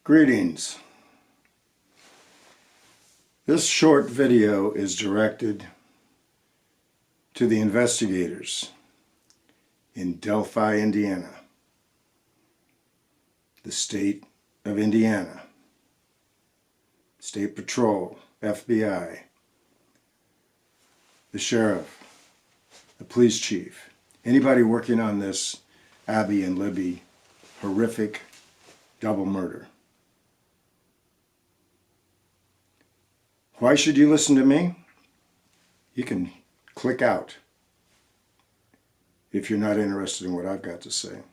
Greetings. This short video is directed to the investigators in Delphi, Indiana, the state of Indiana, State Patrol, FBI, the sheriff, the police chief, anybody working on this Abby and Libby horrific double murder. Why should you listen to me? You can click out if you're not interested in what I've got to say.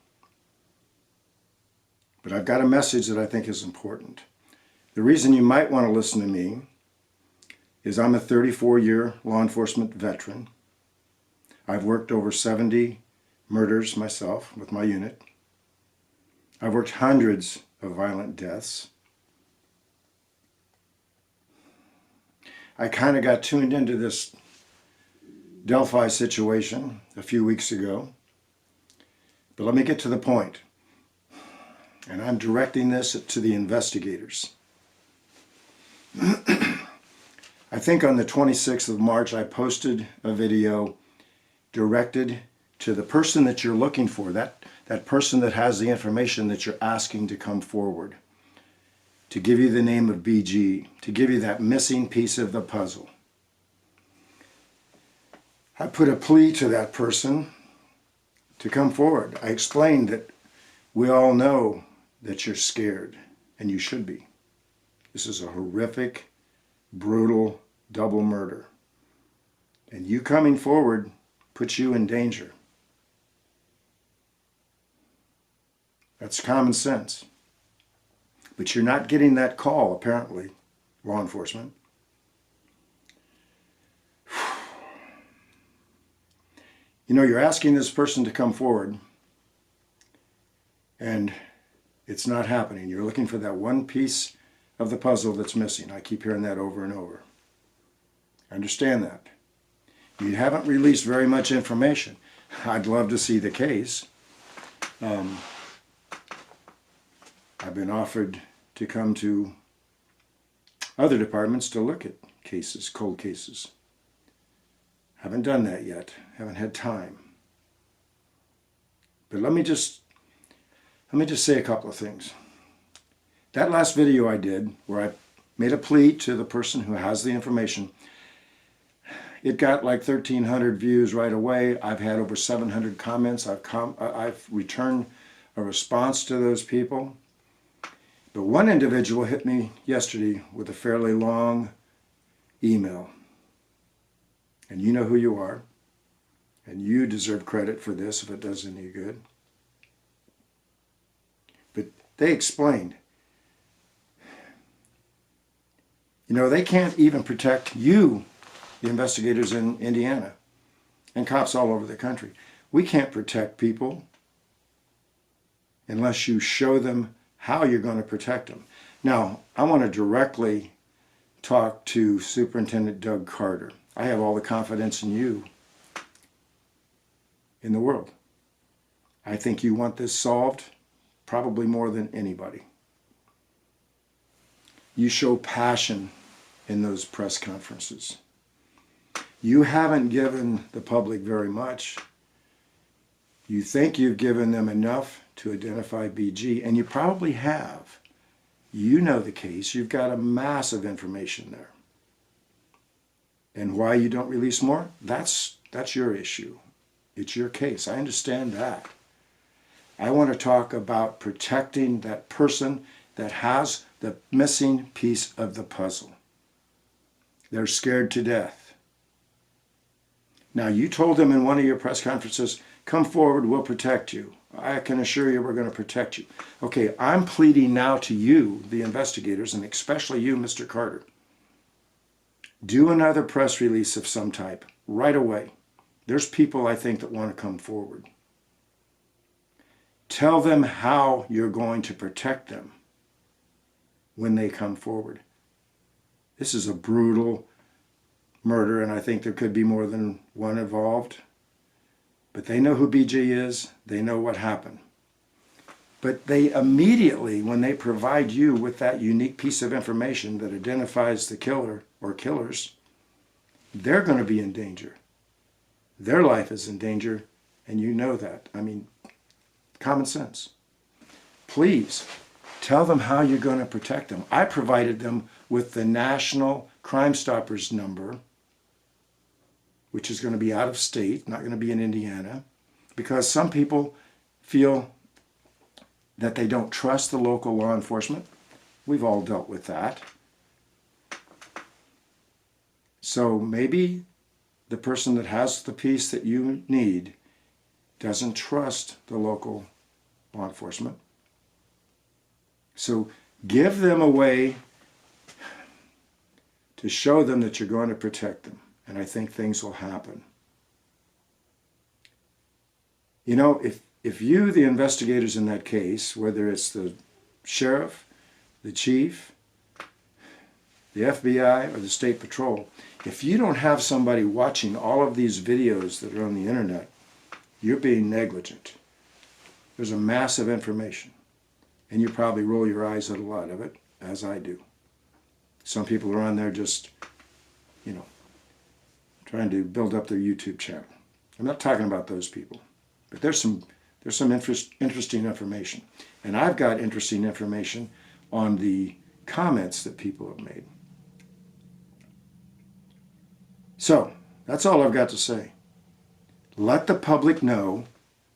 But I've got a message that I think is important. The reason you might want to listen to me is I'm a 34-year law enforcement veteran. I've worked over 70 murders myself with my unit. I've worked hundreds of violent deaths. I kind of got tuned into this Delphi situation a few weeks ago. But let me get to the point. And I'm directing this to the investigators. I think on the 26th of March, I posted a video directed to the person that you're looking for, that person that has the information that you're asking to come forward, to give you the name of BG, to give you that missing piece of the puzzle. I put a plea to that person to come forward. I explained that we all know that you're scared, and you should be. This is a horrific, brutal double murder. And you coming forward puts you in danger. That's common sense. But you're not getting that call, apparently, law enforcement. You know, you're asking this person to come forward, and it's not happening. You're looking for that one piece of the puzzle that's missing. I keep hearing that over and over. I understand that. You haven't released very much information. I'd love to see the case. I've been offered to come to other departments to look at cases, cold cases. Haven't done that yet. Haven't had time. But let me just say a couple of things. That last video I did, where I made a plea to the person who has the information, it got like 1,300 views right away. I've had over 700 comments. I've returned a response to those people. But one individual hit me yesterday with a fairly long email. And you know who you are. And you deserve credit for this if it does any good. But they explained, you know, they can't even protect you, the investigators in Indiana, and cops all over the country. We can't protect people unless you show them how you're going to protect them. Now, I want to directly talk to Superintendent Doug Carter. I have all the confidence in you in the world. I think you want this solved probably more than anybody. You show passion in those press conferences. You haven't given the public very much. You think you've given them enough to identify BG, and you probably have. You know the case. You've got a mass of information there. And why you don't release more? That's your issue. It's your case. I understand that. I want to talk about protecting that person that has the missing piece of the puzzle. They're scared to death. Now, you told them in one of your press conferences, come forward, we'll protect you. I can assure you we're going to protect you. Okay, I'm pleading now to you, the investigators, and especially you, Mr. Carter. Do another press release of some type right away. There's people, I think, that want to come forward. Tell them how you're going to protect them when they come forward. This is a brutal murder, and I think there could be more than one involved. But they know who BG is. They know what happened. But they immediately, when they provide you with that unique piece of information that identifies the killer or killers, they're going to be in danger. Their life is in danger, and you know that. I mean, common sense. Please tell them how you're going to protect them. I provided them with the National Crime Stoppers number, which is going to be out of state, not going to be in Indiana, because some people feel that they don't trust the local law enforcement. We've all dealt with that. So maybe the person that has the piece that you need doesn't trust the local law enforcement. So give them a way to show them that you're going to protect them. And I think things will happen. You know, if you, the investigators in that case, whether it's the sheriff, the chief, the FBI, or the state patrol, if you don't have somebody watching all of these videos that are on the internet, you're being negligent. There's a mass of information, and you probably roll your eyes at a lot of it, as I do. Some people are on there just, you know, trying to build up their YouTube channel. I'm not talking about those people, but there's some interesting information. And I've got interesting information on the comments that people have made. So, that's all I've got to say. Let the public know,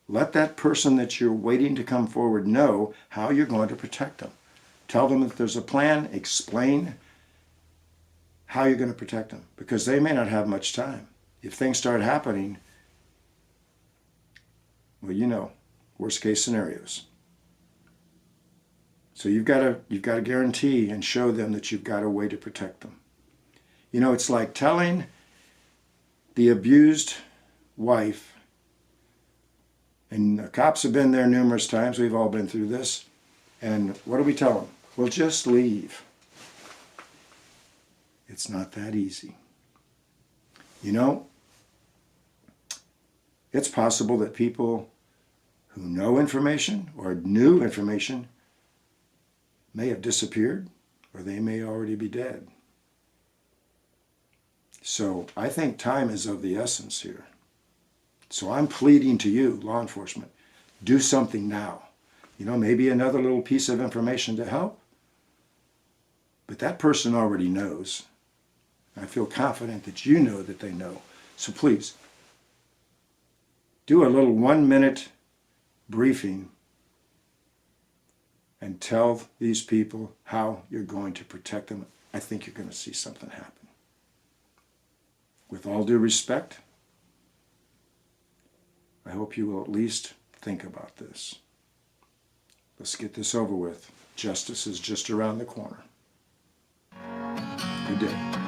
let that person that you're waiting to come forward know how you're going to protect them. Tell them that there's a plan, explain how you're going to protect them, because they may not have much time. If things start happening, well, you know, worst case scenarios. So you've got to guarantee and show them that you've got a way to protect them. You know, it's like telling the abused wife, and the cops have been there numerous times, we've all been through this, and what do we tell them? Well, just leave. It's not that easy. You know, it's possible that people who know information or knew information may have disappeared, or they may already be dead. So I think time is of the essence here. So I'm pleading to you, law enforcement, do something now. You know, maybe another little piece of information to help, but that person already knows. I feel confident that you know that they know. So please, do a little 1-minute briefing and tell these people how you're going to protect them. I think you're going to see something happen. With all due respect, I hope you will at least think about this. Let's get this over with. Justice is just around the corner. Good day.